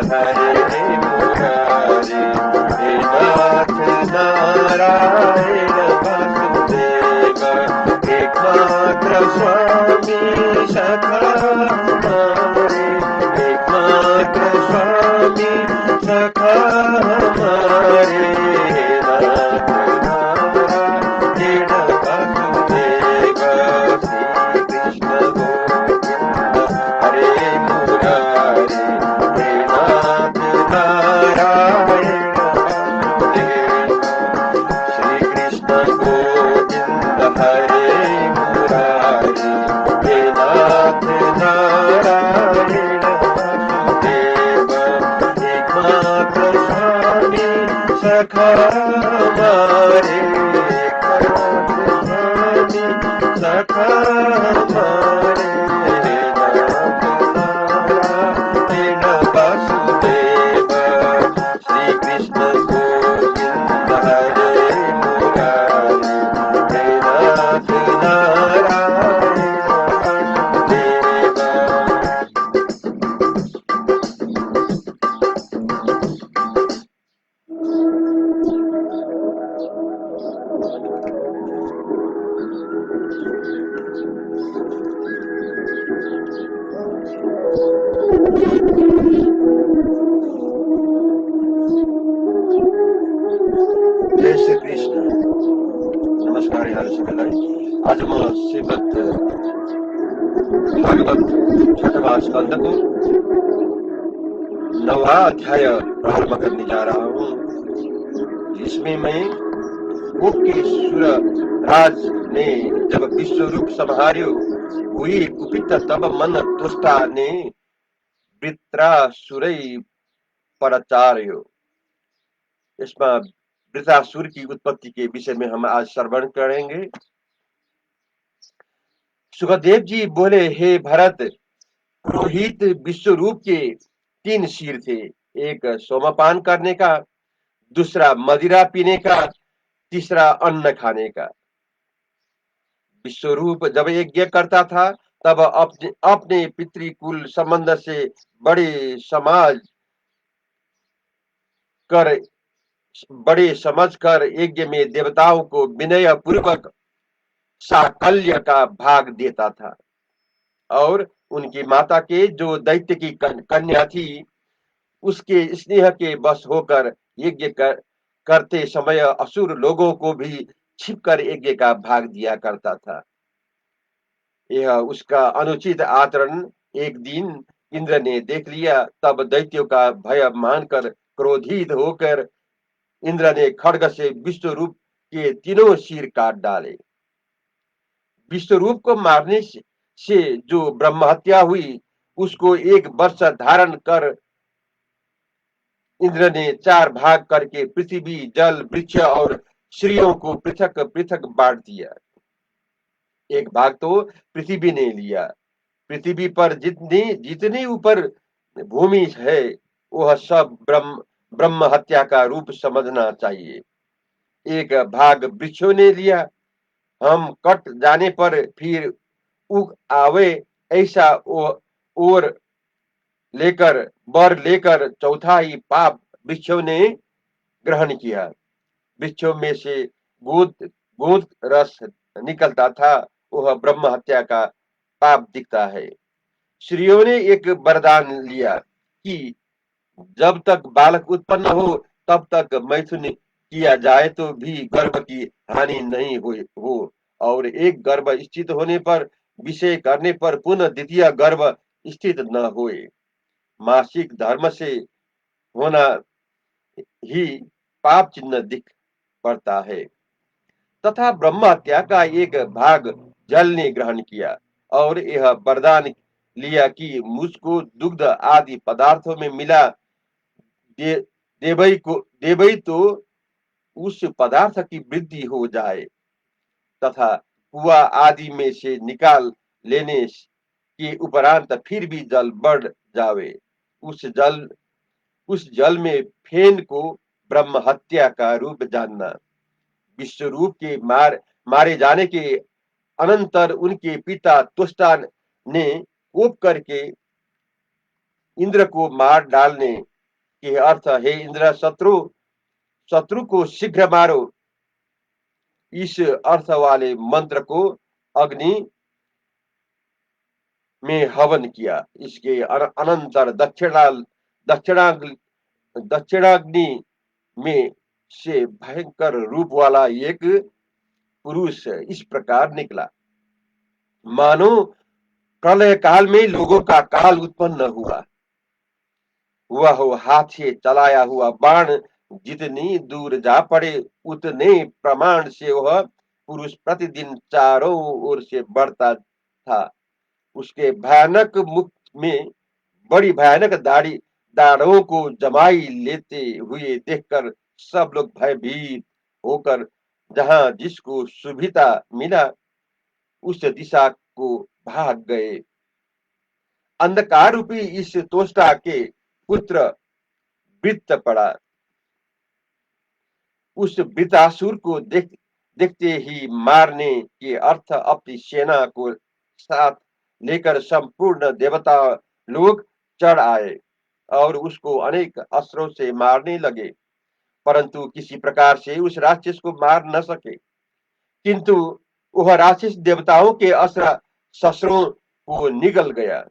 हरे मुरारी, हे नाथ नारायण वासुदेव, एकमात्र स्वामी सखा हमारे, एकमात्र स्वामी सखा हमारे, हे नाथ नारायण वासुदेव, श्री कृष्ण गोविंद हरे मुरारी, हे नाथ नारायण वासुदेव, श्री कृष्ण गोविंद हरे मुरारी, हे नाथ नारायण वासुदेव, एकमात्र स्वामी सखा हमारे, एकमात्र स्वामी सखा हमारे, हे नाथ नारायण वासुदेव, श्री कृष्ण गोविंद हरे मुरारी, हे नाथ नारायण वासुदेव। जय श्री कृष्ण। नमस्कार यहाँ सबैलाई। आज म श्रीमद् भागवत छठवां स्कंद को 9वां अध्याय प्रारंभ करने जा रहा हूँ। इसमें मैं गोप के सुर राज ने जब विश्व रूप संहार्यो, हुई कुपित तब मन तुष्टा ने वृत्रासुरै परचार्यो। इसमें वृत्रासुर की उत्पत्ति के विषय में हम आज श्रवण करेंगे। सुखदेव जी बोले, हे भरत, पुरोहित विश्व रूप के 3 सिर थे, एक सोमपान करने का, दूसरा मदिरा पीने का, तीसरा अन्न खाने का। विश्वरूप जब यज्ञ करता था तब अपने अपने पितृकुल संबंध से बड़े समाज कर बड़े समझकर यज्ञ में देवताओं को विनय पूर्वक साकल्य का भाग देता था, और उनकी माता के जो दैत्य की कन्या थी, उसके स्नेह के वश होकर यज्ञ करते समय असुर लोगों को भी छिपकर यज्ञ का भाग दिया करता था। यह उसका अनुचित आचरण एक दिन इंद्र ने देख लिया। तब दैत्यों का भय मानकर क्रोधित होकर इंद्र ने खड्ग से विश्वरूप के 3 सिर काट डाले। विश्वरूप को मारने से जो ब्रह्म हत्या हुई, उसको 1 वर्ष धारण कर इंद्र ने 4 भाग करके पृथ्वी, जल, वृक्ष और स्त्रियों को पृथक पृथक बांट दिया। एक भाग तो पृथ्वी ने लिया। पृथ्वी पर जितनी ऊपर भूमि है, वह सब ब्रह्म हत्या का रूप समझना चाहिए। एक भाग वृक्षों ने लिया, हम कट जाने पर फिर उग आवे ऐसा और लेकर बर लेकर चौथाई पाप वृक्षों ने ग्रहण किया। वृक्षों में से गोद गोद रस निकलता था, वह ब्रह्म हत्या का पाप दिखता है। स्त्रियों ने एक वरदान लिया कि जब तक बालक उत्पन्न हो तब तक मैथुन किया जाए तो भी गर्भ की हानि नहीं हो, और एक गर्भ स्थित होने पर विषय करने पर पुनः द्वितीय गर्भ स्थित न होए। मासिक धर्म से होना ही पाप चिन्ह दिख पड़ता है। तथा ब्रह्म हत्या का एक भाग जल ने ग्रहण किया, और यह वरदान लिया कि मुझको दुग्ध आदि पदार्थों में मिला देवई तो उस पदार्थ की वृद्धि हो जाए, तथा कुआ आदि में से निकाल लेने के उपरांत फिर भी जल बढ़ जावे, उस जल में फेन को ब्रह्म हत्या का रूप जानना। विश्वरूप के मारे जाने के अनंतर उनके पिता तुष्टा ने कोप करके इंद्र को मार डालने के अर्थ है इंद्र शत्रु को शीघ्र मारो, इस अर्थ वाले मंत्र को अग्नि में हवन किया। इसके अनंतर दक्षिणाग्नि में से भयंकर रूप वाला एक पुरुष इस प्रकार निकला, मानो प्रलय काल में लोगों का काल उत्पन्न हुआ। वह हाथ से चलाया हुआ बाण जितनी दूर जा पड़े उतने प्रमाण से वह पुरुष प्रतिदिन चारों ओर से बढ़ता था। उसके भयानक मुख में बड़ी भयानक दाढ़ों को जमाई लेते हुए देखकर सब लोग भयभीत होकर जहां जिसको सुविधा मिला उस दिशा को भाग गए। अंधकार रूपी इस तोष्टा के पुत्र वृत्त पड़ा। उस वृतासुर को देखते ही मारने के अर्थ अपनी सेना को साथ लेकर संपूर्ण देवता लोग चढ़ आए और उसको अनेक अस्त्रों से मारने लगे, परंतु किसी प्रकार से उस राक्षस को मार न सके। किंतु वह राक्षस देवताओं के अस्त्र शस्त्रों को निगल गया।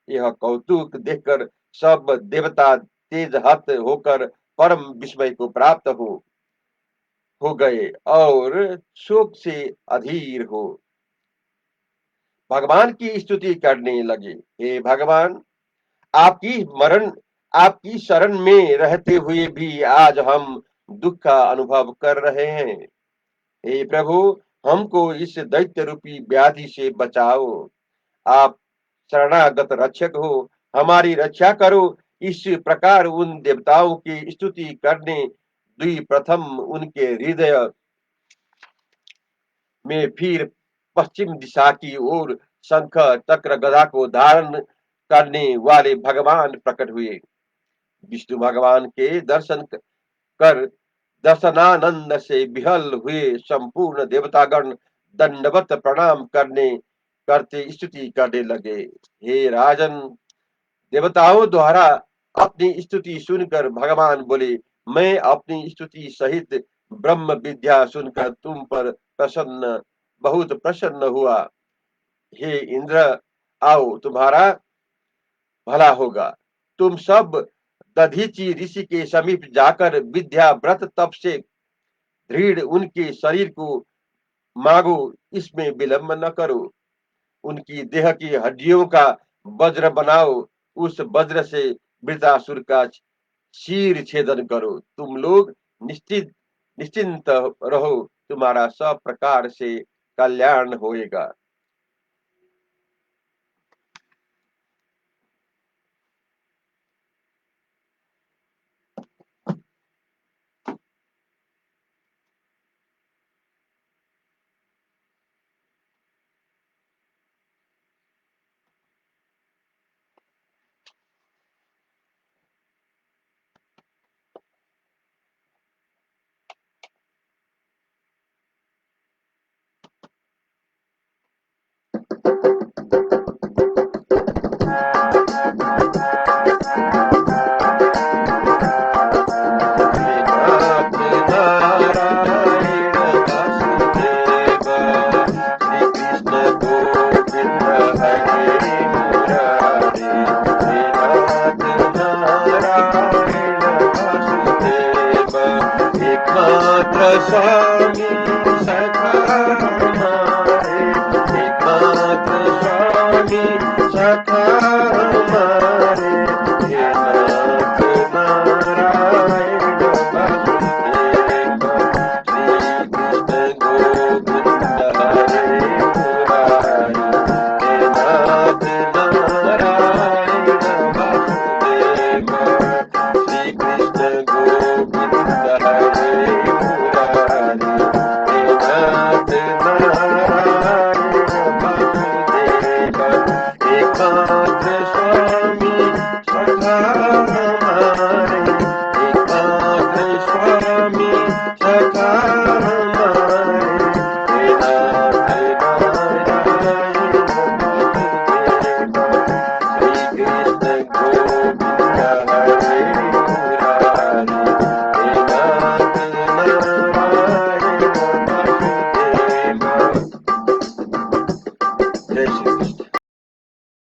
यह कौतुक देखकर सब देवता तेज हत होकर परम विस्मय को प्राप्त हो गए और शोक से अधीर हो भगवान की स्तुति करने लगे। हे भगवान, आपकी शरण में रहते हुए भी आज हम दुख का अनुभव कर रहे हैं। हे प्रभु, हमको इस दैत्य रूपी व्याधि से बचाओ। आप शरणागत रक्षक हो, हमारी रक्षा करो। इस प्रकार उन देवताओं की स्तुति करने प्रथम उनके हृदय में फिर पश्चिम दिशा की ओर शंख चक्र गदा को धारण करने वाले भगवान प्रकट हुए। विष्णु भगवान के दर्शन कर दर्शनानंद से विहल हुए संपूर्ण देवतागण दंडवत प्रणाम करते स्तुति करने लगे। हे राजन, देवताओं द्वारा अपनी स्तुति सुनकर भगवान बोले, मैं अपनी स्तुति सहित ब्रह्म विद्या सुनकर तुम पर बहुत प्रसन्न हुआ। हे इंद्र, आओ, तुम्हारा भला होगा। तुम सब दधीचि ऋषि के समीप जाकर विद्या व्रत तप से दृढ़ उनके शरीर को मांगो, इसमें विलंब न करो। उनकी देह की हड्डियों का वज्र बनाओ, उस वज्र से वृतासुर का शीर छेदन करो। तुम लोग निश्चिंत रहो, तुम्हारा सब प्रकार से कल्याण होएगा। स्वामी सखा